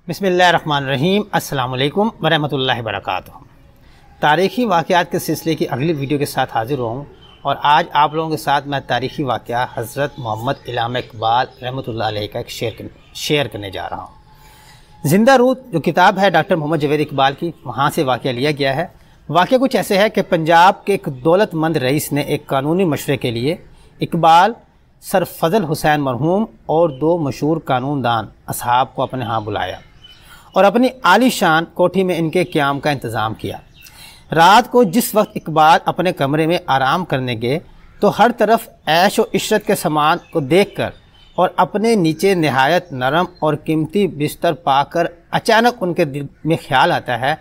بسم اللہ الرحمن الرحیم۔ السلام علیکم ورحمۃ اللہ وبرکاتہ۔ تاریخی واقعات کے سلسلے کی اگلی ویڈیو کے ساتھ حاضر ہوں، اور آج آپ لوگوں کے ساتھ میں تاریخی واقعہ حضرت محمد علامہ اقبال رحمۃ اللہ علیہ کا ایک شیئر کرنے جا رہا ہوں۔ زندہ روح جو کتاب ہے ڈاکٹر محمد جاوید اقبال کی، وہاں سے واقعہ لیا گیا ہے۔ واقعہ کچھ ایسے ہے کہ پنجاب کے ایک دولت مند رئیس نے ایک قانونی مشورے کے لیے اقبال، سر فضل حسین مرحوم اور دو مشہور قانون دان اصحاب کو اپنے ہاں بلایا اور اپنی عالی شان کوٹھی میں ان کے قیام کا انتظام کیا۔ رات کو جس وقت اقبال اپنے کمرے میں آرام کرنے گئے تو ہر طرف عیش و عشرت کے سامان کو دیکھ کر اور اپنے نیچے نہایت نرم اور قیمتی بستر پا کر اچانک ان کے دل میں خیال آتا ہے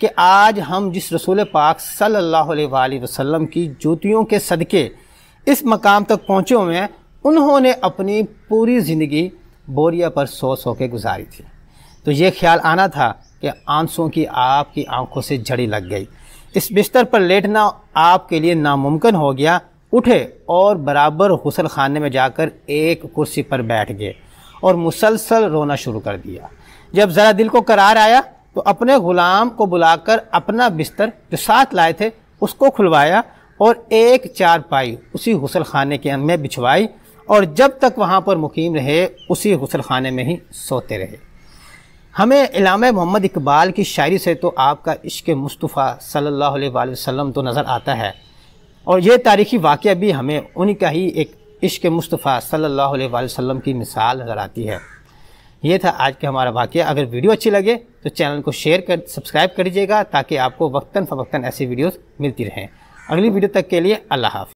کہ آج ہم جس رسول پاک صلی اللہ علیہ وآلہ وسلم کی جوتیوں کے صدقے اس مقام تک پہنچے ہوئے ہیں، انہوں نے اپنی پوری زندگی بوریا پر سو سو کے گزاری تھی۔ تو یہ خیال آنا تھا کہ آنسوں کی آپ کی آنکھوں سے جھڑی لگ گئی۔ اس بستر پر لیٹنا آپ کے لیے ناممکن ہو گیا۔ اٹھے اور برابر غسل خانے میں جا کر ایک کرسی پر بیٹھ گئے اور مسلسل رونا شروع کر دیا۔ جب ذرا دل کو قرار آیا تو اپنے غلام کو بلا کر اپنا بستر جو ساتھ لائے تھے اس کو کھلوایا اور ایک چارپائی اسی غسل خانے کے میں بچھوائی، اور جب تک وہاں پر مقیم رہے اسی غسل خانے میں ہی سوتے رہے۔ ہمیں علامہ محمد اقبال کی شاعری سے تو آپ کا عشق مصطفیٰ صلی اللہ علیہ وآلہ وسلم تو نظر آتا ہے، اور یہ تاریخی واقعہ بھی ہمیں انہی کا ہی ایک عشق مصطفیٰ صلی اللہ علیہ وآلہ وسلم کی مثال نظر آتی ہے۔ یہ تھا آج کا ہمارا واقعہ۔ اگر ویڈیو اچھی لگے تو چینل کو سبسکرائب کر دیجیے گا تاکہ آپ کو وقتاً فوقتاً ایسی ویڈیوز ملتی رہیں۔ اگلی ویڈیو تک کے لیے اللہ حافظ۔